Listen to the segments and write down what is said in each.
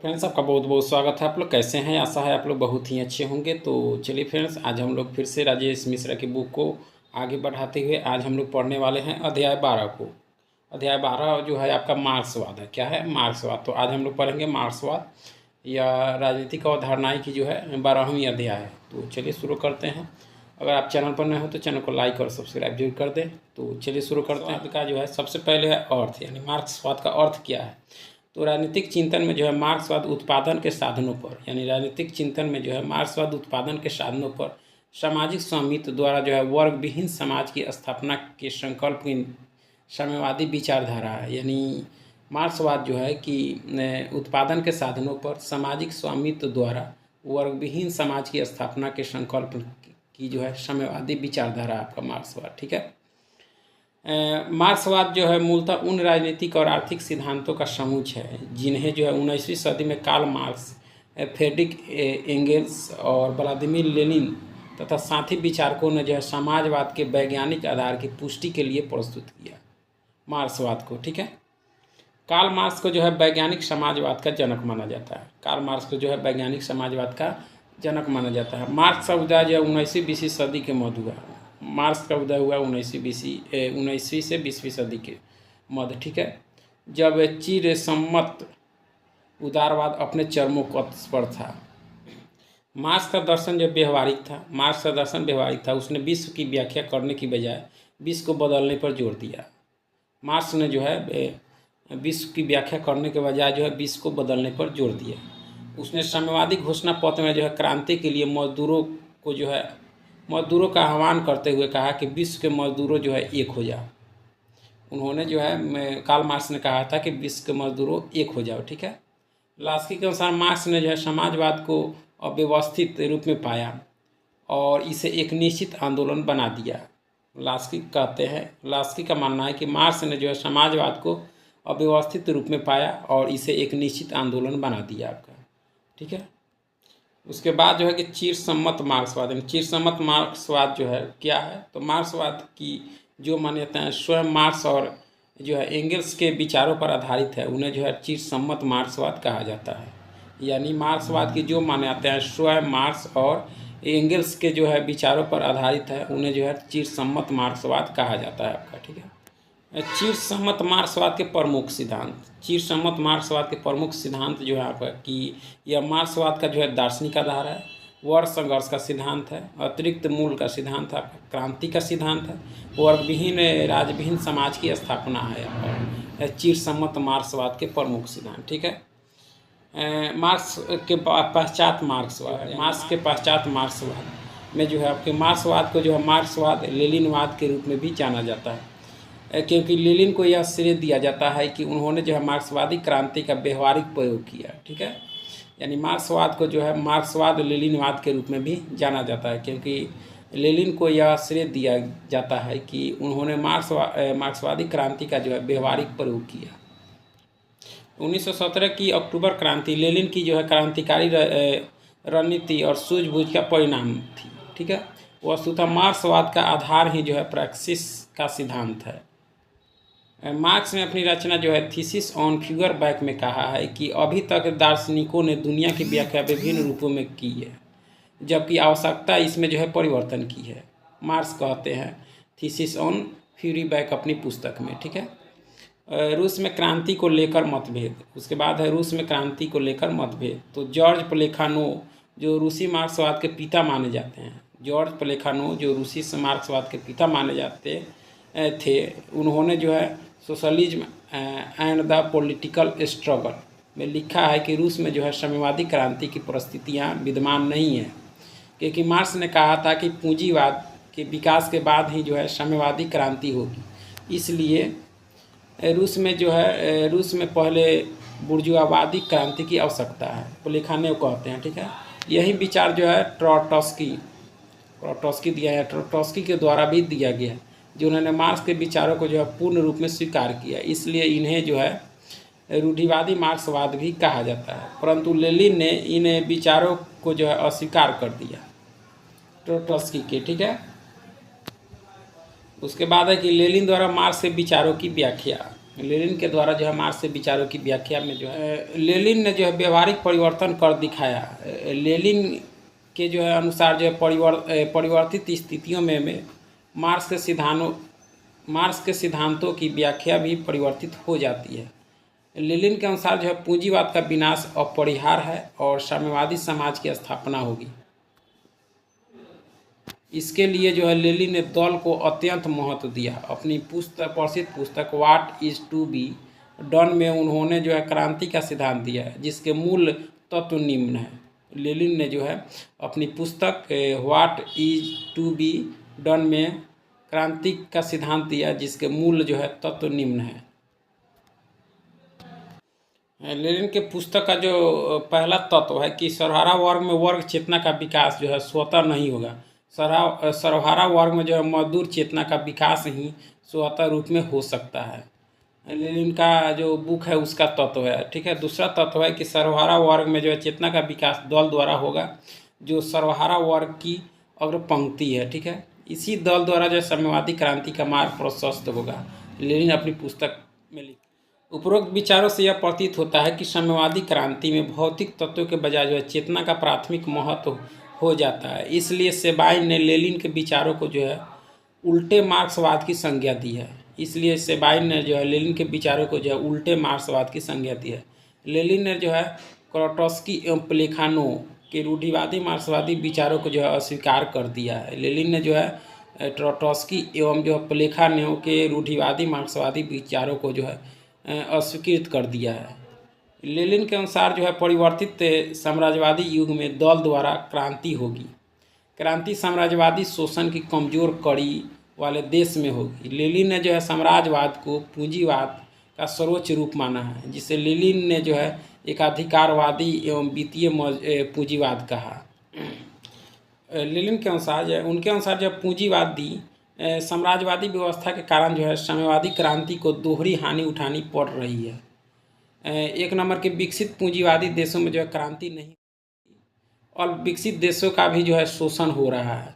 Friends, आपका बहुत बहुत स्वागत है। आप लोग कैसे हैं? आशा है आप लोग बहुत ही अच्छे होंगे। तो चलिए फ्रेंड्स, आज हम लोग फिर से राजेश मिश्रा की बुक को आगे बढ़ाते हुए आज हम लोग पढ़ने वाले हैं अध्याय 12 को। अध्याय 12 जो है आपका मार्क्सवाद है। क्या है? मार्क्सवाद। तो आज हम लोग पढ़ेंगे मार्क्सवाद या राजनीतिक अवधारणाएं की जो है 12वीं अध्याय है। तो चलिए शुरू करते हैं। अगर आप चैनल पर नए हो तो चैनल को लाइक और सब्सक्राइब जरूर कर दें। तो चलिए शुरू करते हैं। आपका जो है सबसे पहले है अर्थ, यानी मार्क्सवाद का अर्थ क्या है। तो राजनीतिक चिंतन में जो है मार्क्सवाद उत्पादन के साधनों पर, यानी राजनीतिक चिंतन में जो है मार्क्सवाद उत्पादन के साधनों पर सामाजिक स्वामित्व द्वारा जो है वर्ग विहीन समाज की स्थापना के संकल्प की साम्यवादी विचारधारा है। यानी मार्क्सवाद जो है कि उत्पादन के साधनों पर सामाजिक स्वामित्व द्वारा वर्ग विहीन समाज की स्थापना के संकल्प की जो है साम्यवादी विचारधारा आपका मार्क्सवाद। ठीक है। मार्क्सवाद जो है मूलतः उन राजनीतिक और आर्थिक सिद्धांतों का समूह है जिन्हें जो है 19वीं सदी में कार्ल मार्क्स, फ्रेडरिक एंगेल्स और व्लादिमीर लेनिन तथा साथी विचारकों ने जो है समाजवाद के वैज्ञानिक आधार की पुष्टि के लिए प्रस्तुत किया मार्क्सवाद को। ठीक है। कार्ल मार्क्स को जो है वैज्ञानिक समाजवाद का जनक माना जाता है। कार्ल मार्क्स को जो है वैज्ञानिक समाजवाद का जनक माना जाता है। मार्क्स का उदय जो है 19वीं सदी के मध्य हुआ। मार्क्स का उदय हुआ 19वीं से 20वीं सदी के मध्य। ठीक है। जब चिर सम्मत उदारवाद अपने चरमोत्कर्ष पर था। मार्क्स का दर्शन जो व्यवहारिक था। उसने विश्व की व्याख्या करने की बजाय विश्व को बदलने पर जोर दिया। मार्क्स ने जो है विश्व की व्याख्या करने के बजाय जो है विश्व को बदलने पर जोर दिया। उसने साम्यवादी घोषणा पत्र में जो है क्रांति के लिए मजदूरों का आह्वान करते हुए कहा कि विश्व के मजदूरों जो है एक हो जाओ। उन्होंने जो है कार्ल मार्क्स ने कहा था कि विश्व के मजदूरों एक हो जाओ। ठीक है। लास्की के अनुसार मार्क्स ने जो है समाजवाद को अव्यवस्थित रूप में पाया और इसे एक निश्चित आंदोलन बना दिया। लास्की का मानना है कि मार्क्स ने जो है समाजवाद को अव्यवस्थित रूप में पाया और इसे एक निश्चित आंदोलन बना दिया आपका। ठीक है। उसके बाद जो है कि चिरसम्मत मार्क्सवाद जो है क्या है। तो मार्क्सवाद की जो मान्यताएं स्वयं मार्क्स और जो है एंगल्स के विचारों पर आधारित है उन्हें जो है चिरसम्मत मार्क्सवाद कहा जाता है। यानी मार्क्सवाद की जो मान्यताएं स्वयं मार्क्स और एंगल्स के जो है विचारों पर आधारित है उन्हें जो है चिरसम्मत मार्क्सवाद कहा जाता है आपका। ठीक है। चिरसम्मत मार्क्सवाद के प्रमुख सिद्धांत जो है आपका कि यह मार्क्सवाद का जो है दार्शनिक आधार है, वर्ग संघर्ष का सिद्धांत है, अतिरिक्त मूल का सिद्धांत है, क्रांति का सिद्धांत है, वर्गविहीन राजविहीन समाज की स्थापना है और चिरसम्मत मार्क्सवाद के प्रमुख सिद्धांत। ठीक है। मार्क्स के पश्चात मार्क्सवाद में जो है आपके मार्क्सवाद को जो है मार्क्सवाद लेनिनवाद के रूप में भी जाना जाता है, क्योंकि लेनिन को यह श्रेय दिया जाता है कि उन्होंने जो है मार्क्सवादी क्रांति का व्यवहारिक प्रयोग किया। ठीक है। यानी मार्क्सवाद को जो है मार्क्सवाद लेनिनवाद के रूप में भी जाना जाता है, क्योंकि लेनिन को यह श्रेय दिया जाता है कि उन्होंने मार्क्सवादी क्रांति का जो है व्यवहारिक प्रयोग किया। 1917 की अक्टूबर क्रांति लेनिन की जो है क्रांतिकारी रणनीति और सूझबूझ का परिणाम थी। ठीक है। वस्तुतः मार्क्सवाद का आधार ही जो है प्रैक्सिस का सिद्धांत है। मार्क्स ने अपनी रचना जो है थीसिस ऑन फ्यूगरबैक में कहा है कि अभी तक दार्शनिकों ने दुनिया की व्याख्या विभिन्न रूपों में की है, जबकि आवश्यकता इसमें जो है परिवर्तन की है। मार्क्स कहते हैं थीसिस ऑन फ्यूगरबैक अपनी पुस्तक में। ठीक है। रूस में क्रांति को लेकर मतभेद। उसके बाद है रूस में क्रांति को लेकर मतभेद। तो जॉर्ज प्लेखानो जो रूसी मार्क्सवाद के पिता माने जाते हैं, थे, उन्होंने जो है socialism and the political struggle में लिखा है कि रूस में जो है साम्यवादी क्रांति की परिस्थितियां विद्यमान नहीं हैं, क्योंकि मार्क्स ने कहा था कि पूंजीवाद के विकास के बाद ही जो है साम्यवादी क्रांति होगी। इसलिए रूस में पहले बुर्जुआवादी क्रांति की आवश्यकता है, प्लेखानो कहते हैं। ठीक है। यही विचार जो है ट्रॉट्स्की के द्वारा भी दिया गया है, जिन्होंने मार्क्स के विचारों को जो है पूर्ण रूप में स्वीकार किया। इसलिए इन्हें जो है रूढ़िवादी मार्क्सवाद भी कहा जाता है, परंतु लेनिन ने इन विचारों को जो है अस्वीकार कर दिया ट्रॉट्स्की के। ठीक है। उसके बाद है कि लेनिन द्वारा मार्क्स के विचारों की व्याख्या। लेनिन के द्वारा जो है मार्क्स के विचारों की व्याख्या में जो है लेनिन ने जो है व्यवहारिक परिवर्तन कर दिखाया। लेनिन के जो है अनुसार जो है परिवर्तित स्थितियों में मार्क्स के सिद्धांतों की व्याख्या भी परिवर्तित हो जाती है। लेनिन के अनुसार जो है पूंजीवाद का विनाश अपरिहार्य है और साम्यवादी समाज की स्थापना होगी। इसके लिए जो है लेनिन ने दल को अत्यंत महत्व दिया। अपनी प्रसिद्ध पुस्तक what is to be done में उन्होंने जो है क्रांति का सिद्धांत दिया है, जिसके मूल तत्व निम्न है। लेनिन ने जो है अपनी पुस्तक what is to be done में क्रांति का सिद्धांत दिया, जिसके मूल जो है तत्व निम्न है। लेनिन के पुस्तक का जो पहला तत्व है कि सर्वहारा वर्ग में वर्ग चेतना का विकास जो है स्वतः नहीं होगा। सर्वहारा वर्ग में जो है मजदूर चेतना का विकास ही स्वतः रूप में हो सकता है। लेनिन का जो बुक है उसका तत्व है, ठीक है। दूसरा तत्व है कि सर्वहारा वर्ग में जो है चेतना का विकास दल द्वारा होगा, जो सर्वहारा वर्ग की अग्रपंक्ति है, ठीक है। इसी दल द्वारा जो है साम्यवादी क्रांति का मार्ग प्रशस्त होगा। लेनिन अपनी पुस्तक में लिखा। उपरोक्त विचारों से यह प्रतीत होता है कि साम्यवादी क्रांति में भौतिक तत्वों के बजाय जो है चेतना का प्राथमिक महत्व हो जाता है। इसलिए सेबाइन ने लेनिन के विचारों को जो है उल्टे मार्क्सवाद की संज्ञा दी है। इसलिए सेबाइन ने जो है लेनिन के विचारों को जो है उल्टे मार्क्सवाद की संज्ञा दी है। लेनिन ने जो है ट्रोट्स्की एवं प्लेखानों के रूढ़िवादी मार्क्सवादी विचारों को जो है अस्वीकार कर दिया है। लेनिन ने जो है ट्रोट्स्की एवं जो है प्लेखानों के रूढ़िवादी मार्क्सवादी विचारों को जो है अस्वीकृत कर दिया है। लेनिन के अनुसार जो है परिवर्तित साम्राज्यवादी युग में दल द्वारा क्रांति होगी। क्रांति साम्राज्यवादी शोषण की कमजोर कड़ी वाले देश में होगी। लेनिन ने जो है साम्राज्यवाद को पूंजीवाद का सर्वोच्च रूप माना है, जिसे लेनिन ने जो है एकाधिकारवादी एवं वित्तीय पूंजीवाद कहा। लेनिन के अनुसार उनके अनुसार जो पूंजीवादी साम्राज्यवादी व्यवस्था के कारण जो है साम्यवादी क्रांति को दोहरी हानि उठानी पड़ रही है। एक नंबर के विकसित पूंजीवादी देशों में जो है क्रांति नहीं और विकसित देशों का भी जो है शोषण हो रहा है,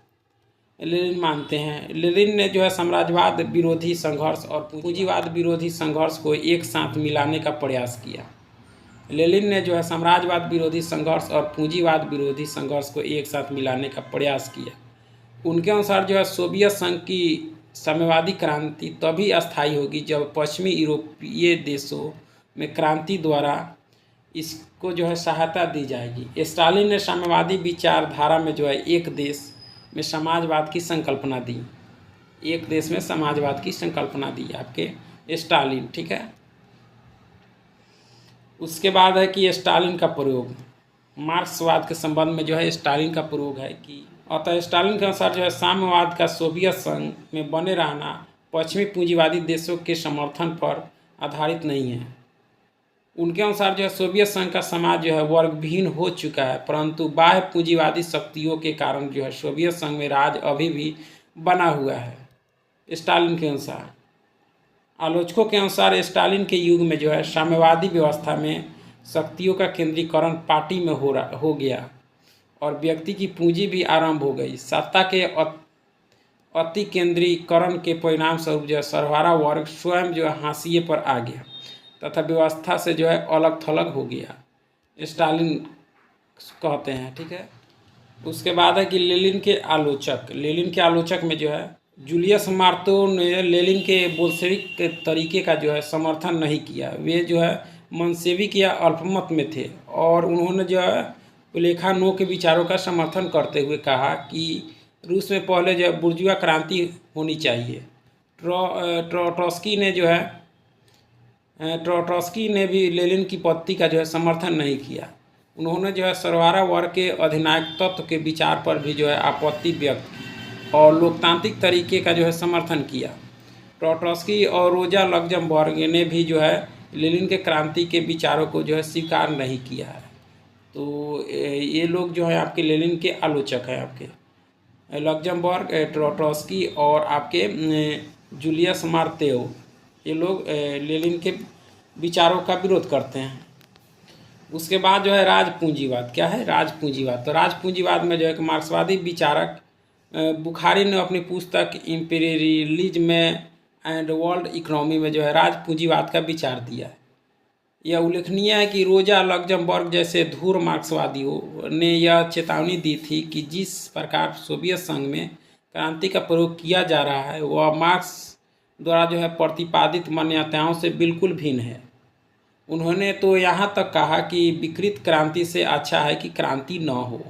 लेनिन मानते हैं। लेनिन ने जो है साम्राज्यवाद विरोधी संघर्ष और पूंजीवाद विरोधी संघर्ष को एक साथ मिलाने का प्रयास किया। लेनिन ने जो है साम्राज्यवाद विरोधी संघर्ष और पूंजीवाद विरोधी संघर्ष को एक साथ मिलाने का प्रयास किया। उनके अनुसार जो है सोवियत संघ की साम्यवादी क्रांति तभी अस्थायी होगी जब पश्चिमी यूरोपीय देशों में क्रांति द्वारा इसको जो है सहायता दी जाएगी। स्टालिन ने साम्यवादी विचारधारा में जो है एक देश में समाजवाद की संकल्पना दी। एक देश में समाजवाद की संकल्पना दी आपके स्टालिन, ठीक है। उसके बाद है कि स्टालिन का प्रयोग मार्क्सवाद के संबंध में जो है स्टालिन का प्रयोग है कि अतः स्टालिन के अनुसार जो है साम्यवाद का सोवियत संघ में बने रहना पश्चिमी पूंजीवादी देशों के समर्थन पर आधारित नहीं है। उनके अनुसार जो है सोवियत संघ का समाज जो है वर्गहीन हो चुका है, परंतु बाह्य पूंजीवादी शक्तियों के कारण जो है सोवियत संघ में राज अभी भी बना हुआ है। स्टालिन के अनुसार आलोचकों के अनुसार स्टालिन के युग में जो है साम्यवादी व्यवस्था में शक्तियों का केंद्रीकरण पार्टी में हो गया और व्यक्ति की पूंजी भी आरंभ हो गई। सत्ता के अति केंद्रीकरण के परिणाम स्वरूप जो है सर्वहारा वर्ग स्वयं जो है हाशिए पर आ गया तथा व्यवस्था से जो है अलग थलग हो गया, स्टालिन कहते हैं, ठीक है। उसके बाद है कि लेनिन के आलोचक में जो है जूलियस मार्तो ने लेनिन के बोल्शेविक तरीके का जो है समर्थन नहीं किया। वे जो है मंसेविक या अल्पमत में थे और उन्होंने जो है प्लेखानों के विचारों का समर्थन करते हुए कहा कि रूस में पहले जो है बुर्जुआ क्रांति होनी चाहिए। ट्रोट्स्की ने भी लेनिन की पत्ती का जो है समर्थन नहीं किया। उन्होंने जो है सर्वहारा वर्ग के अधिनायक तत्व के विचार पर भी जो है आपत्ति व्यक्त की और लोकतांत्रिक तरीके का जो है समर्थन किया। ट्रोट्स्की और रोजा लग्जमबर्ग ने भी जो है लेनिन के क्रांति के विचारों को जो है स्वीकार नहीं किया है। तो ये लोग जो है आपके लेनिन के आलोचक हैं, आपके लग्जमबर्ग, ट्रोट्स्की और आपके जूलियस मार्तेओ, ये लोग लेनिन के विचारों का विरोध करते हैं। उसके बाद जो है राजपूंजीवाद। क्या है राजपूंजीवाद? तो राजपूंजीवाद में जो है मार्क्सवादी विचारक बुखारी ने अपनी पुस्तक इम्पीरियलिज्म में एंड वर्ल्ड इकोनॉमी में जो है राज पूंजीवाद का विचार दिया है। यह उल्लेखनीय है कि रोजा लग्जमबर्ग जैसे धूर मार्क्सवादियों ने यह चेतावनी दी थी कि जिस प्रकार सोवियत संघ में क्रांति का प्रयोग किया जा रहा है वह मार्क्स द्वारा जो है प्रतिपादित मान्यताओं से बिल्कुल भिन्न है। उन्होंने तो यहाँ तक कहा कि विकृत क्रांति से अच्छा है कि क्रांति न हो।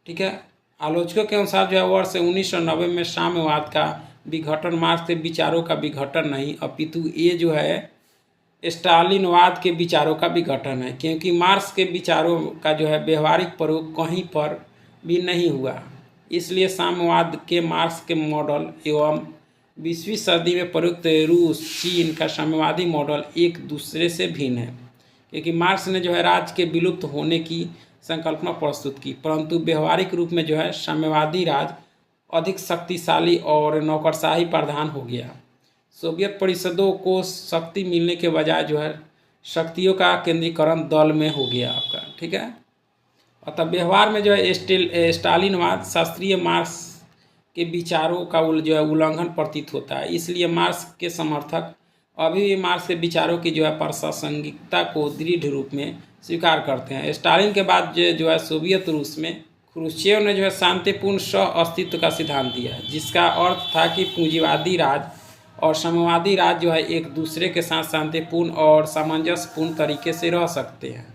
ठीक है। आलोचकों के अनुसार जो है वर्ष 1990 में साम्यवाद का विघटन मार्क्स के विचारों का विघटन नहीं अपितु ये जो है स्टालिनवाद के विचारों का विघटन है, क्योंकि मार्क्स के विचारों का जो है व्यवहारिक प्रयोग कहीं पर भी नहीं हुआ। इसलिए साम्यवाद के मार्क्स के मॉडल एवं 20वीं सदी में प्रयुक्त रूस चीन का साम्यवादी मॉडल एक दूसरे से भिन्न है, क्योंकि मार्क्स ने जो है राज्य के विलुप्त होने की संकल्पना प्रस्तुत की, परंतु व्यवहारिक रूप में जो है साम्यवादी राज अधिक शक्तिशाली और नौकरशाही प्रधान हो गया। सोवियत परिषदों को शक्ति मिलने के बजाय जो है शक्तियों का केंद्रीकरण दल में हो गया आपका। ठीक है। अतः व्यवहार में जो है स्टालिनवाद शास्त्रीय मार्क्स के विचारों का जो है उल्लंघन प्रतीत होता है। इसलिए मार्क्स के समर्थक अभी भी मार्क्स के विचारों की जो है प्रासंगिकता को दृढ़ रूप में स्वीकार करते हैं। स्टालिन के बाद जो है सोवियत रूस में क्रुश्चेव ने जो है शांतिपूर्ण सह अस्तित्व का सिद्धांत दिया, जिसका अर्थ था कि पूंजीवादी राज और साम्यवादी राज जो है एक दूसरे के साथ शांतिपूर्ण और सामंजस्यपूर्ण तरीके से रह सकते हैं।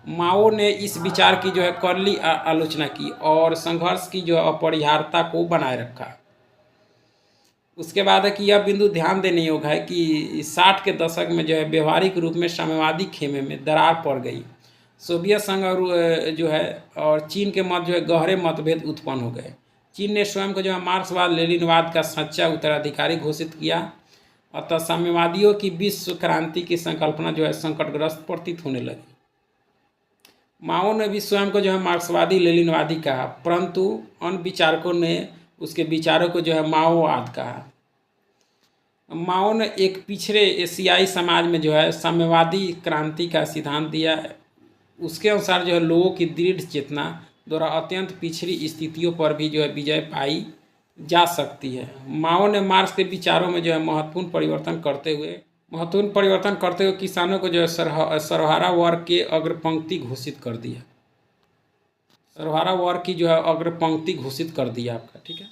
माओ ने इस विचार की जो है करली आलोचना की और संघर्ष की जो अपरिहार्यता को बनाए रखा। उसके बाद है कि यह बिंदु ध्यान देने योग्य है कि 60 के दशक में जो है व्यवहारिक रूप में साम्यवादी खेमे में दरार पड़ गई। सोवियत संघ और जो है और चीन के मध्य जो है गहरे मतभेद उत्पन्न हो गए। चीन ने स्वयं को जो है मार्क्सवाद लेनिनवाद का सच्चा उत्तराधिकारी घोषित किया। अतः साम्यवादियों की विश्व क्रांति की संकल्पना जो है संकटग्रस्त प्रतीत होने लगी। माओ ने भी स्वयं को जो है मार्क्सवादी लेनिनवादी कहा, परंतु अन्य विचारकों ने उसके विचारों को जो है माओवाद कहा। माओ ने एक पिछड़े एशियाई समाज में जो है साम्यवादी क्रांति का सिद्धांत दिया। उसके अनुसार जो है लोगों की दृढ़ चेतना द्वारा अत्यंत पिछड़ी स्थितियों पर भी जो है विजय पाई जा सकती है। माओ ने मार्क्स के विचारों में जो है महत्वपूर्ण परिवर्तन करते हुए किसानों को जो है सर्वहारा वर्ग के अग्रपंक्ति घोषित कर दिया। सर्वहारा वर्ग की जो है अग्रपंक्ति घोषित कर दिया आपका। ठीक है।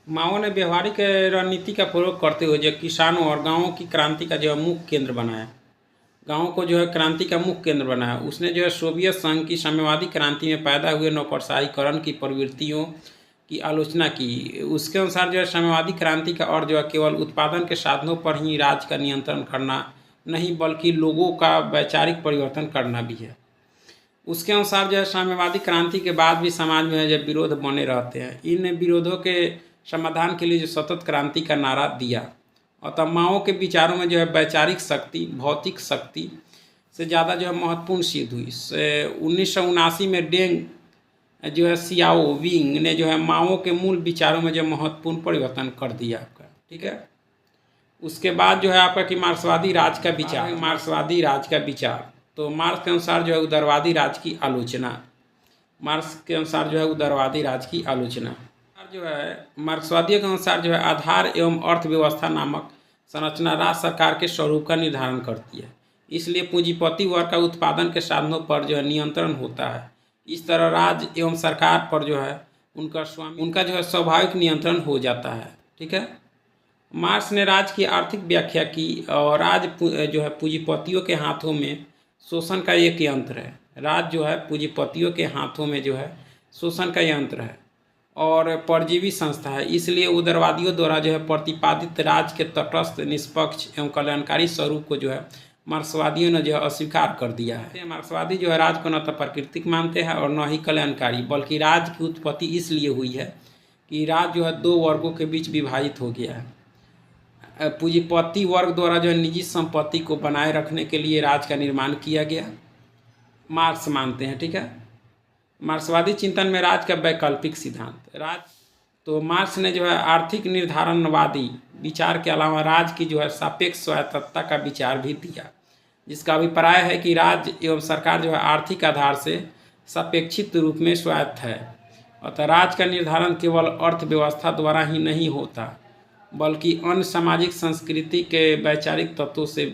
माओ ने व्यवहारिक रणनीति का प्रयोग करते हुए जो किसानों और गाँवों की क्रांति का जो है मुख्य केंद्र बनाया। गाँव को जो है क्रांति का मुख्य केंद्र बनाया। उसने जो है सोवियत संघ की साम्यवादी क्रांति में पैदा हुए नौकरशाहीकरण की प्रवृत्तियों की आलोचना की। उसके अनुसार जो है साम्यवादी क्रांति का और जो है केवल उत्पादन के साधनों पर ही राज्य का नियंत्रण करना नहीं, बल्कि लोगों का वैचारिक परिवर्तन करना भी है। उसके अनुसार जो है साम्यवादी क्रांति के बाद भी समाज में जो विरोध बने रहते हैं। इन विरोधों के समाधान के लिए जो सतत क्रांति का नारा दिया। अतः माओ के विचारों में जो है वैचारिक शक्ति भौतिक शक्ति से ज़्यादा जो है महत्वपूर्ण सिद्ध हुई। 1979 में डेंग जो है सियाओविंग ने जो है माओ के मूल विचारों में जो महत्वपूर्ण परिवर्तन कर दिया आपका। ठीक है। उसके बाद जो है आपका कि मार्क्सवादी राज का विचार। तो मार्क्स के अनुसार जो है उदारवादी राज की आलोचना जो है मार्क्सवादियों के अनुसार जो है आधार एवं अर्थव्यवस्था नामक संरचना राज्य सरकार के स्वरूप का निर्धारण करती है। इसलिए पूंजीपति वर्ग का उत्पादन के साधनों पर जो है नियंत्रण होता है। इस तरह राज्य एवं सरकार पर जो है उनका जो है स्वाभाविक नियंत्रण हो जाता है। ठीक है। मार्क्स ने राज्य की आर्थिक व्याख्या की और राज्य जो है पूंजीपतियों के हाथों में शोषण का एक यंत्र है। राज्य जो है पूंजीपतियों के हाथों में जो है शोषण का यंत्र है और परजीवी संस्था है। इसलिए उदारवादियों द्वारा जो है प्रतिपादित राज्य के तटस्थ निष्पक्ष एवं कल्याणकारी स्वरूप को जो है मार्क्सवादियों ने जो है अस्वीकार कर दिया है। मार्क्सवादी जो है राज्य को न तो प्राकृतिक मानते हैं और न ही कल्याणकारी, बल्कि राज्य की उत्पत्ति इसलिए हुई है कि राज्य जो है दो वर्गों के बीच विभाजित हो गया है। पूंजीपति वर्ग द्वारा जो है निजी संपत्ति को बनाए रखने के लिए राज्य का निर्माण किया गया, मार्क्स मानते हैं। ठीक है। मार्क्सवादी चिंतन में राज्य का वैकल्पिक सिद्धांत। तो मार्क्स ने जो है आर्थिक निर्धारणवादी विचार के अलावा राज्य की जो है सापेक्ष स्वायत्तता का विचार भी दिया, जिसका अभिप्राय है कि राज्य एवं सरकार जो है आर्थिक आधार से सापेक्षित रूप में स्वायत्त है। अतः राज्य का निर्धारण केवल अर्थव्यवस्था द्वारा ही नहीं होता, बल्कि अन्य सामाजिक संस्कृति के वैचारिक तत्वों से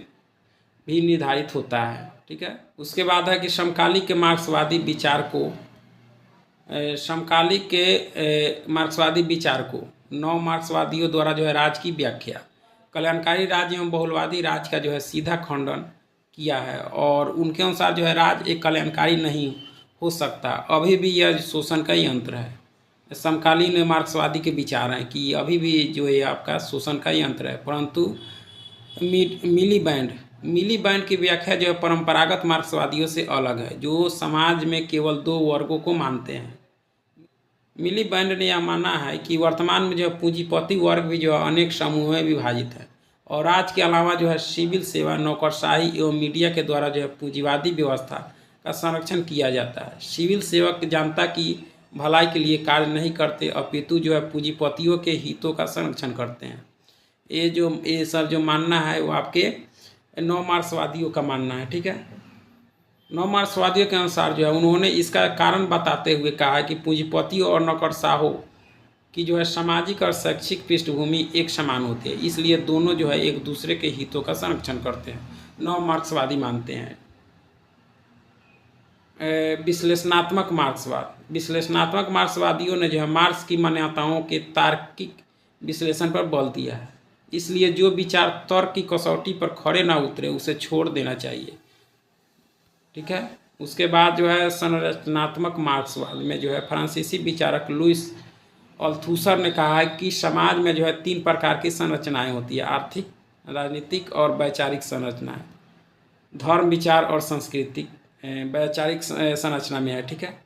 भी निर्धारित होता है। ठीक है। उसके बाद है कि समकालिक के मार्क्सवादी विचार को नौ मार्क्सवादियों द्वारा जो है राज्य की व्याख्या, कल्याणकारी राज्य एवं बहुलवादी राज्य का जो है सीधा खंडन किया है और उनके अनुसार जो है राज्य एक कल्याणकारी नहीं हो सकता, अभी भी यह शोषण का यंत्र है। समकालीन मार्क्सवादी के विचार हैं कि अभी भी जो है आपका शोषण का यंत्र है, परंतु मिली बैंड की व्याख्या जो है परंपरागत मार्क्सवादियों से अलग है, जो समाज में केवल दो वर्गों को मानते हैं। मिली बैंड ने यह माना है कि वर्तमान में जो है पूंजीपति वर्ग भी जो है अनेक समूहों में विभाजित है और आज के अलावा जो है सिविल सेवा, नौकरशाही एवं मीडिया के द्वारा जो है पूंजीवादी व्यवस्था का संरक्षण किया जाता है। सिविल सेवक जनता की भलाई के लिए कार्य नहीं करते, अपितु जो है पूंजीपतियों के हितों का संरक्षण करते हैं। ये सब जो मानना है वो आपके नौ मार्क्सवादियों का मानना है। ठीक है। नौ मार्क्सवादियों के अनुसार जो है उन्होंने इसका कारण बताते हुए कहा है कि पूंजीपतियों और नौकरशाहों की जो है सामाजिक और शैक्षिक पृष्ठभूमि एक समान होती है, इसलिए दोनों जो है एक दूसरे के हितों का संरक्षण करते हैं। नौ मार्क्सवादी मानते हैं। विश्लेषणात्मक मार्क्सवादियों ने जो है मार्क्स की मान्यताओं के तार्किक विश्लेषण पर बल दिया है, इसलिए जो विचार तर्क की कसौटी पर खड़े ना उतरे उसे छोड़ देना चाहिए। ठीक है। उसके बाद जो है संरचनात्मक मार्क्सवाद में जो है फ्रांसीसी विचारक लुइस अल्थूसर ने कहा है कि समाज में जो है 3 प्रकार की संरचनाएं होती है: आर्थिक, राजनीतिक और वैचारिक संरचनाएं। धर्म, विचार और सांस्कृतिक वैचारिक संरचना में है। ठीक है।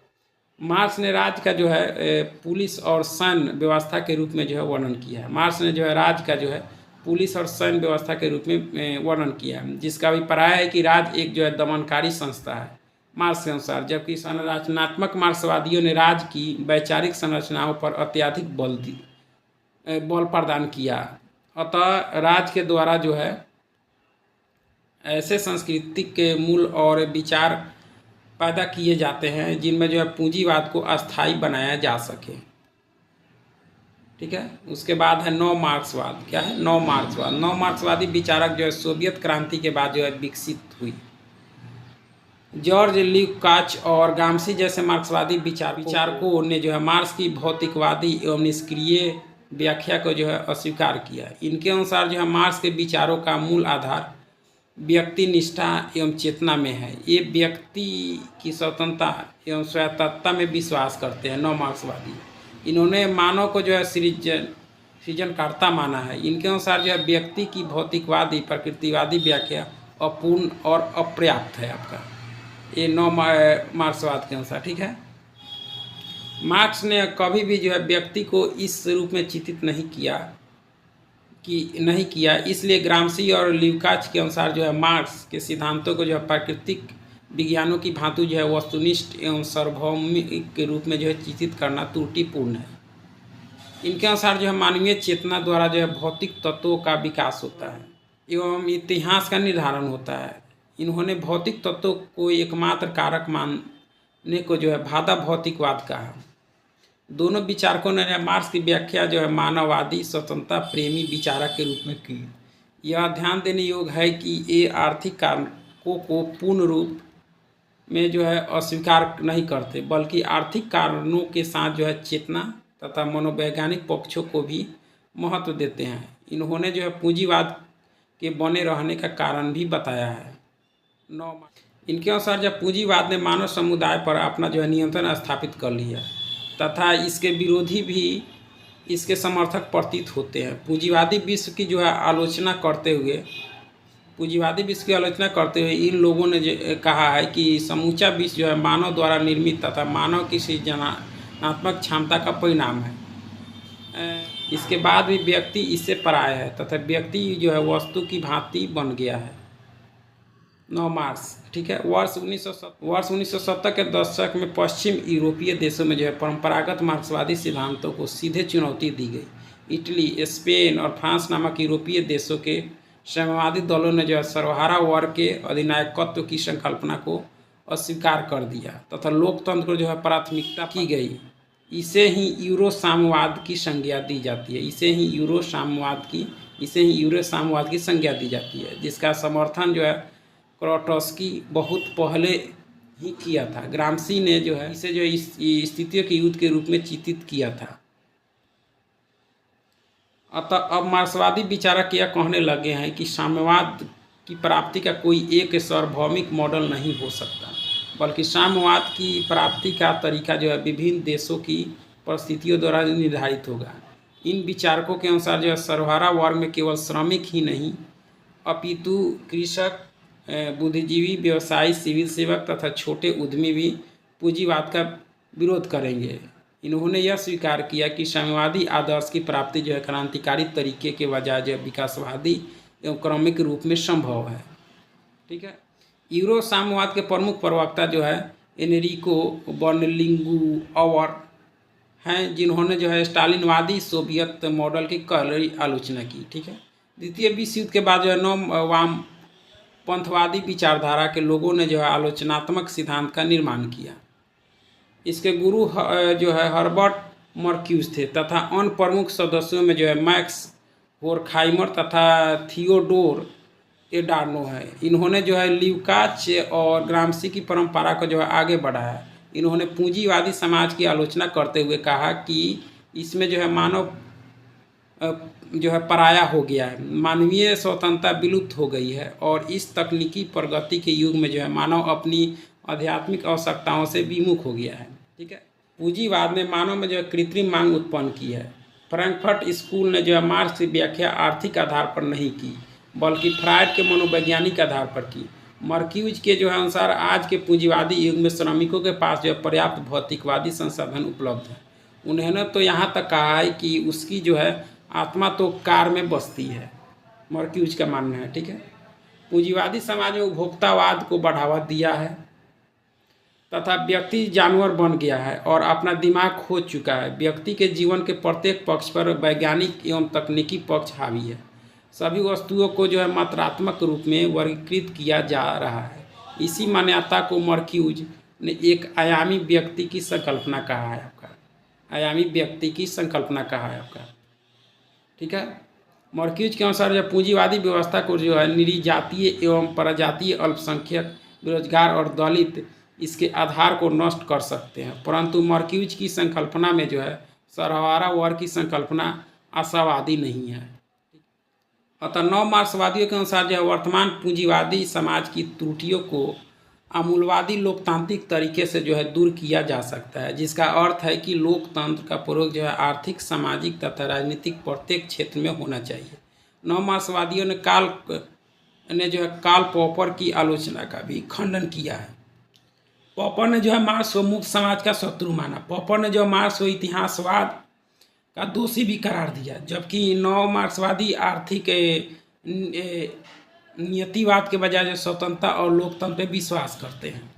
मार्क्स ने राज्य का जो है पुलिस और सैन्य व्यवस्था के रूप में जो है वर्णन किया है। मार्क्स ने जो है राज्य का जो है पुलिस और सैन्य व्यवस्था के रूप में वर्णन किया है, जिसका अभिप्राय है कि राज्य एक जो है दमनकारी संस्था है मार्क्स के अनुसार, जबकि संरचनात्मक मार्क्सवादियों ने राज्य की वैचारिक संरचनाओं पर अत्यधिक बल प्रदान किया। अतः राज्य के द्वारा जो है ऐसे संस्कृति के मूल और विचार पैदा किए जाते हैं जिनमें जो है पूंजीवाद को अस्थायी बनाया जा सके। ठीक है। उसके बाद है नौ मार्क्सवाद। क्या है? नौ मार्क्सवादी विचारक जो है सोवियत क्रांति के बाद जो है विकसित हुई। जॉर्ज ल्यूकाच और गाम्सी जैसे मार्क्सवादी विचारकों ने जो है मार्क्स की भौतिकवादी एवं निष्क्रिय व्याख्या को जो है अस्वीकार किया। इनके अनुसार जो है मार्क्स के विचारों का मूल आधार व्यक्ति निष्ठा एवं चेतना में है। ये व्यक्ति की स्वतंत्रता एवं स्वायत्तता में विश्वास करते हैं। नौ मार्क्सवादी इन्होंने मानव को जो है सृजनकर्ता माना है। इनके अनुसार जो है व्यक्ति की भौतिकवादी प्रकृतिवादी व्याख्या अपूर्ण और अपर्याप्त है आपका, ये नौ मार्क्सवाद के अनुसार। ठीक है। मार्क्स ने कभी भी जो है व्यक्ति को इस रूप में चित्रित नहीं किया, इसलिए ग्राम्सी और ल्यूकाच के अनुसार जो है मार्क्स के सिद्धांतों को जो है प्राकृतिक विज्ञानों की भांति जो है वस्तुनिष्ठ एवं सार्वभौमिक के रूप में जो है चित्रित करना त्रुटिपूर्ण है। इनके अनुसार जो है मानवीय चेतना द्वारा जो है भौतिक तत्वों का विकास होता है एवं इतिहास का निर्धारण होता है। इन्होंने भौतिक तत्वों को एकमात्र कारक मानने को जो है भादा भौतिकवाद कहा। दोनों विचारकों ने मार्क्स की व्याख्या जो है मानववादी स्वतंत्रता प्रेमी विचारक के रूप में की। यह ध्यान देने योग्य है कि ये आर्थिक कारकों को पूर्ण रूप में जो है अस्वीकार नहीं करते, बल्कि आर्थिक कारणों के साथ जो है चेतना तथा मनोवैज्ञानिक पक्षों को भी महत्व देते हैं। इन्होंने जो है पूंजीवाद के बने रहने का कारण भी बताया है। इनके अनुसार जब पूंजीवाद ने मानव समुदाय पर अपना जो है नियंत्रण स्थापित कर लिया तथा इसके विरोधी भी इसके समर्थक प्रतीत होते हैं। पूंजीवादी विश्व की आलोचना करते हुए इन लोगों ने कहा है कि समूचा विश्व जो है मानव द्वारा निर्मित तथा मानव की सृजनात्मक क्षमता का परिणाम है। इसके बाद भी व्यक्ति इससे पराया है तथा व्यक्ति जो है वस्तु की भांति बन गया है। 9 मार्च। ठीक है। वर्ष 1970 के दशक में पश्चिम यूरोपीय देशों में जो है परंपरागत मार्क्सवादी सिद्धांतों को सीधे चुनौती दी गई। इटली, स्पेन और फ्रांस नामक यूरोपीय देशों के साम्यवादी दलों ने जो है सर्वहारा वर्ग के अधिनायकत्व की संकल्पना को अस्वीकार कर दिया तथा लोकतंत्र को जो है प्राथमिकता की गई। इसे ही यूरो साम्यवाद की संज्ञा दी जाती है। इसे ही यूरो साम्यवाद की संज्ञा दी जाती है, जिसका समर्थन जो है क्रोटोस्की बहुत पहले ही किया था। ग्राम्सी ने जो है इसे जो इस स्थितियों के युद्ध के रूप में चित्रित किया था। अतः अब मार्क्सवादी विचारक यह कहने लगे हैं कि साम्यवाद की प्राप्ति का कोई एक सार्वभौमिक मॉडल नहीं हो सकता, बल्कि साम्यवाद की प्राप्ति का तरीका जो है विभिन्न देशों की परिस्थितियों द्वारा निर्धारित होगा। इन विचारकों के अनुसार जो है सर्वहारा वर्ग में केवल श्रमिक ही नहीं अपितु कृषक, बुद्धिजीवी, व्यवसायी, सिविल सेवक तथा छोटे उद्यमी भी पूंजीवाद का विरोध करेंगे। इन्होंने यह स्वीकार किया कि साम्यवादी आदर्श की प्राप्ति जो है क्रांतिकारी तरीके के बजाय जो विकासवादी एवं क्रमिक रूप में संभव है। ठीक है। यूरो साम्यवाद के प्रमुख प्रवक्ता जो है एनरिको बर्नलिंगुअर हैं, जिन्होंने जो है स्टालिनवादी सोवियत मॉडल की कड़ी आलोचना की। ठीक है। द्वितीय विश्व युद्ध के बाद जो है नव वाम पंथवादी विचारधारा के लोगों ने जो है आलोचनात्मक सिद्धांत का निर्माण किया। इसके गुरु जो है हर्बर्ट मर्क्यूज थे तथा अन्य प्रमुख सदस्यों में जो है मैक्स होरखाइमर तथा थियोडोर एडार्नो है। इन्होंने जो है ल्यूकाच और ग्राम्सी की परंपरा को जो है आगे बढ़ाया। इन्होंने पूंजीवादी समाज की आलोचना करते हुए कहा कि इसमें जो है मानव जो है पराया हो गया है, मानवीय स्वतंत्रता विलुप्त हो गई है और इस तकनीकी प्रगति के युग में जो है मानव अपनी आध्यात्मिक आवश्यकताओं से विमुख हो गया है। ठीक है। पूंजीवाद ने मानव में जो है कृत्रिम मांग उत्पन्न की है। फ्रैंकफर्ट स्कूल ने जो है मार्क्स की व्याख्या आर्थिक आधार पर नहीं की, बल्कि फ्रायड के मनोवैज्ञानिक आधार पर की। मर्क्यूज के जो है अनुसार आज के पूंजीवादी युग में श्रमिकों के पास जो है पर्याप्त भौतिकवादी संसाधन उपलब्ध है। उन्होंने तो यहाँ तक कहा है कि उसकी जो है आत्मा तो कार में बसती है, मर्क्यूज का मानना है। ठीक है। पूंजीवादी समाज में उपभोक्तावाद को बढ़ावा दिया है तथा व्यक्ति जानवर बन गया है और अपना दिमाग खो चुका है। व्यक्ति के जीवन के प्रत्येक पक्ष पर वैज्ञानिक एवं तकनीकी पक्ष हावी है। सभी वस्तुओं को जो है मात्रात्मक रूप में वर्गीकृत किया जा रहा है। इसी मान्यता को मर्क्यूज ने एक आयामी व्यक्ति की संकल्पना कहा है आपका। ठीक है। मर्क्यूज के अनुसार जब पूंजीवादी व्यवस्था को जो है निरीजातीय एवं परजातीय, अल्पसंख्यक, बेरोजगार और दलित इसके आधार को नष्ट कर सकते हैं, परंतु मर्क्यूज की संकल्पना में जो है सर्वहारा वर्ग की संकल्पना आशावादी नहीं है। अतः नव मार्क्सवादियों के अनुसार जो है वर्तमान पूंजीवादी समाज की त्रुटियों को आमूलवादी लोकतांत्रिक तरीके से जो है दूर किया जा सकता है, जिसका अर्थ है कि लोकतंत्र का प्रयोग जो है आर्थिक, सामाजिक तथा राजनीतिक प्रत्येक क्षेत्र में होना चाहिए। नव मार्क्सवादियों ने जो है कार्ल पॉपर की आलोचना का भी खंडन किया है। पॉपर ने जो है मार्क्स को मुक्त समाज का शत्रु माना। पॉपर ने जो मार्क्स को इतिहासवाद का दोषी भी करार दिया, जबकि नव मार्क्सवादी आर्थिक नियतिवाद के बजाय जो स्वतंत्रता और लोकतंत्र में विश्वास करते हैं।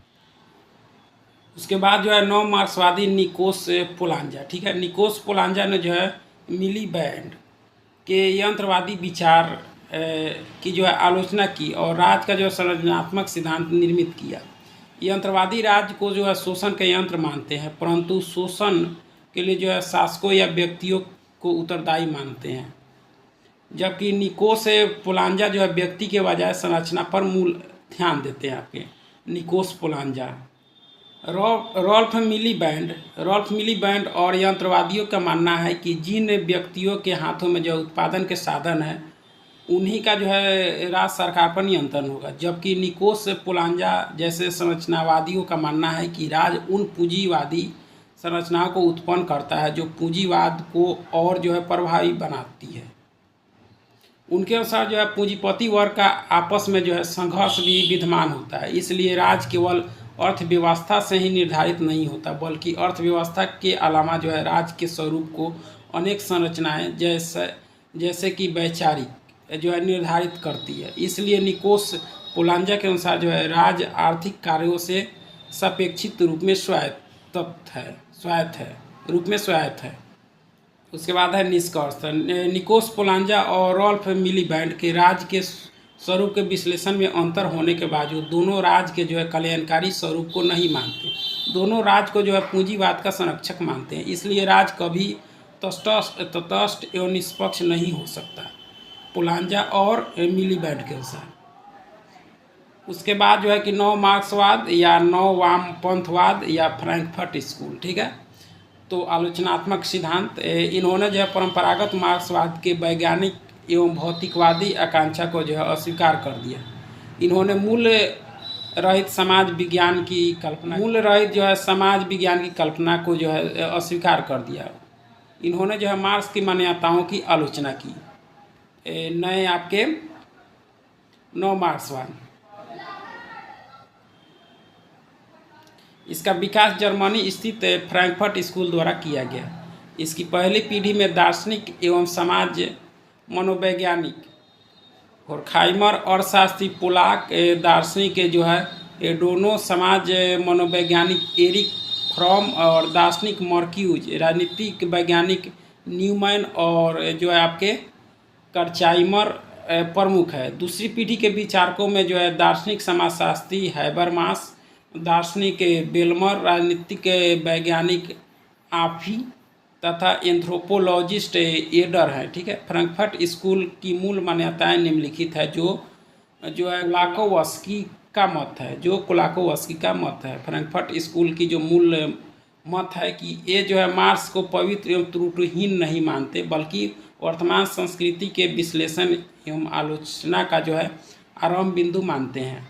उसके बाद जो है नव मार्क्सवादी निकोस पोलांजा। ठीक है। निकोस पोलांजा ने जो है मिलीबैंड के यंत्रवादी विचार की जो है आलोचना की और राज का जो संरचनात्मक सिद्धांत निर्मित किया। यंत्रवादी राज्य को जो है शोषण के यंत्र मानते हैं, परंतु शोषण के लिए जो है शासकों या व्यक्तियों को उत्तरदायी मानते हैं, जबकि निकोस पोलांजा जो है व्यक्ति के बजाय संरचना पर मूल ध्यान देते हैं। आपके निकोस पोलांजा। रॉल्फ मिलीबैंड और यंत्रवादियों का मानना है कि जिन व्यक्तियों के हाथों में जो उत्पादन के साधन है उन्हीं का जो है राज्य सरकार पर नियंत्रण होगा, जबकि निकोस पोलांजा जैसे संरचनावादियों का मानना है कि राज्य उन पूंजीवादी संरचनाओं को उत्पन्न करता है जो पूंजीवाद को और जो है प्रभावी बनाती है। उनके अनुसार जो है पूंजीपति वर्ग का आपस में जो है संघर्ष भी विद्यमान होता है, इसलिए राज्य केवल अर्थव्यवस्था से ही निर्धारित नहीं होता, बल्कि अर्थव्यवस्था के अलावा जो है राज्य के स्वरूप को अनेक संरचनाएं जैसे कि वैचारिक जो है निर्धारित करती है। इसलिए निकोस पोलांजा के अनुसार जो है राज्य आर्थिक कार्यों से सापेक्षित रूप में स्वायत्त है। उसके बाद है निष्कर्ष। निकोस पोलांजा और रॉल्फ मिलीबैंड के राज्य के स्वरूप के विश्लेषण में अंतर होने के बावजूद दोनों राज्य के जो है कल्याणकारी स्वरूप को नहीं मानते। दोनों राज को जो है पूंजीवाद का संरक्षक मानते हैं, इसलिए राज कभी तटस्थ एवं निष्पक्ष नहीं हो सकता, पुलांजा और मिलीबैंड के अनुसार। उसके बाद जो है कि नव मार्क्सवाद या नव वामपंथवाद या फ्रैंकफर्ट स्कूल, ठीक है। तो आलोचनात्मक सिद्धांत, इन्होंने जो है परंपरागत मार्क्सवाद के वैज्ञानिक एवं भौतिकवादी आकांक्षा को जो है अस्वीकार कर दिया। इन्होंने मूल्य रहित समाज विज्ञान की कल्पना, मूल्य रहित जो है समाज विज्ञान की कल्पना को जो है अस्वीकार कर दिया। इन्होंने जो है मार्क्स की मान्यताओं की आलोचना की। नए आपके नव मार्क्सवाद, इसका विकास जर्मनी स्थित फ्रैंकफर्ट स्कूल द्वारा किया गया। इसकी पहली पीढ़ी में दार्शनिक एवं समाज मनोवैज्ञानिक होर्खहाइमर अर्थशास्त्री पोलाक, दार्शनिक जो है ये दोनों समाज मनोवैज्ञानिक एरिक फ्रॉम और दार्शनिक मर्क्यूज, राजनीतिक वैज्ञानिक न्यूमैन और जो है आपके कर्चाइमर प्रमुख है। दूसरी पीढ़ी के विचारकों में जो है दार्शनिक समाजशास्त्री हैबरमास, दार्शनिक बेलमर, राजनीतिक वैज्ञानिक आफी तथा एंथ्रोपोलॉजिस्ट एडर है, ठीक है। फ्रैंकफर्ट स्कूल की मूल मान्यताएं निम्नलिखित है, जो है कुलाकोवस्की का मत है, फ्रैंकफर्ट स्कूल की जो मूल मत है कि ये जो है मार्क्स को पवित्र एवं त्रुटिहीन नहीं मानते, बल्कि वर्तमान संस्कृति के विश्लेषण एवं आलोचना का जो है आरंभ बिंदु मानते हैं।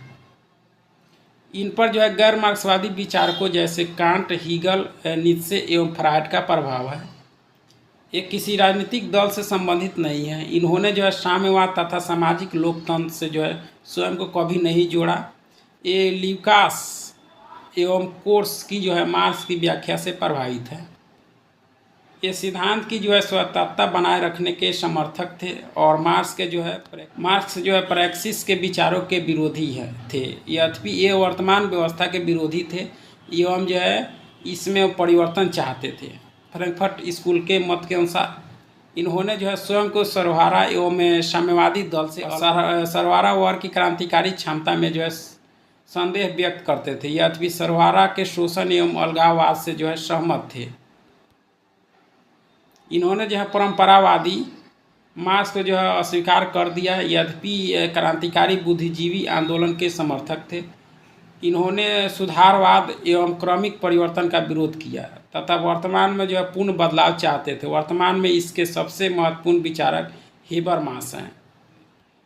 इन पर जो है गैर मार्क्सवादी विचारकों जैसे कांट, हीगल, नीत्शे एवं फ्रायड का प्रभाव है। ये किसी राजनीतिक दल से संबंधित नहीं है। इन्होंने जो है साम्यवाद तथा सामाजिक लोकतंत्र से जो है स्वयं को कभी नहीं जोड़ा। ये ल्यूकास एवं कोर्स की जो है मार्क्स की व्याख्या से प्रभावित है। ये सिद्धांत की जो है स्वतंत्रता बनाए रखने के समर्थक थे और मार्क्स जो है प्रैक्सिस के विचारों के विरोधी थे। यद्यपि ये वर्तमान व्यवस्था के विरोधी थे एवं जो है इसमें परिवर्तन चाहते थे। फ्रैंकफर्ट स्कूल के मत के अनुसार इन्होंने जो है स्वयं को सर्वहारा एवं साम्यवादी दल से सर्वहारा वर्ग की क्रांतिकारी क्षमता में जो है संदेह व्यक्त करते थे। यद्यपि सर्वहारा के शोषण एवं अलगाववाद से जो है सहमत थे। इन्होंने जो है परंपरावादी मार्क्स को जो है अस्वीकार कर दिया। यद्यपि क्रांतिकारी बुद्धिजीवी आंदोलन के समर्थक थे। इन्होंने सुधारवाद एवं क्रमिक परिवर्तन का विरोध किया तथा वर्तमान में जो है पूर्ण बदलाव चाहते थे। वर्तमान में इसके सबसे महत्वपूर्ण विचारक हेबरमास हैं।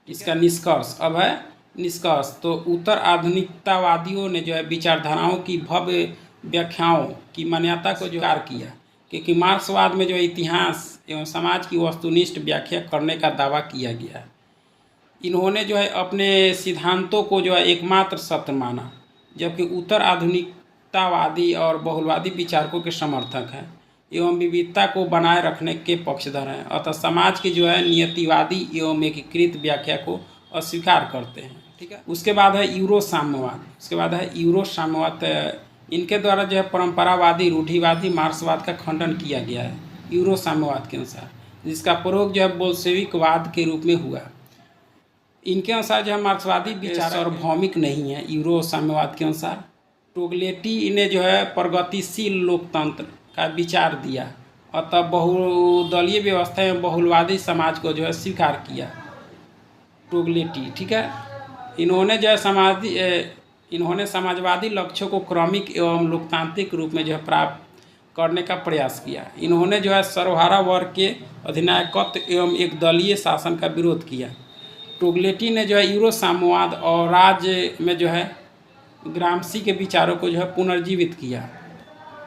इसका निष्कर्ष तो उत्तर आधुनिकतावादियों ने जो है विचारधाराओं की भव्य व्याख्याओं की मान्यता को स्वीकार किया, क्योंकि मार्क्सवाद में जो इतिहास एवं समाज की वस्तुनिष्ठ व्याख्या करने का दावा किया गया है। इन्होंने जो है अपने सिद्धांतों को जो है एकमात्र सत्य माना, जबकि उत्तर आधुनिकतावादी और बहुलवादी विचारकों के समर्थक हैं एवं विविधता को बनाए रखने के पक्षधर हैं। अतः समाज की जो है नियतिवादी एवं एकीकृत व्याख्या को अस्वीकार करते हैं, ठीक है। उसके बाद है यूरो साम्यवाद। इनके द्वारा जो है परंपरावादी रूढ़िवादी मार्क्सवाद का खंडन किया गया है यूरो साम्यवाद के अनुसार, जिसका प्रयोग जो है बोल्शेविकवाद के रूप में हुआ। इनके अनुसार जो है मार्क्सवादी विचार सार्वभौमिक नहीं है। यूरो साम्यवाद के अनुसार टोगलेटी ने जो है प्रगतिशील लोकतंत्र का विचार दिया, अतः बहुदलीय व्यवस्था में बहुलवादी समाज को जो है स्वीकार किया टोगलेटी, ठीक है। इन्होंने समाजवादी लक्ष्यों को क्रमिक एवं लोकतांत्रिक रूप में जो है प्राप्त करने का प्रयास किया। इन्होंने जो है सर्वहारा वर्ग के अधिनायकत्व एवं एक दलीय शासन का विरोध किया। टोगलेटी ने जो है यूरो साम्यवाद और राज्य में जो है ग्राम्सी के विचारों को जो है पुनर्जीवित किया।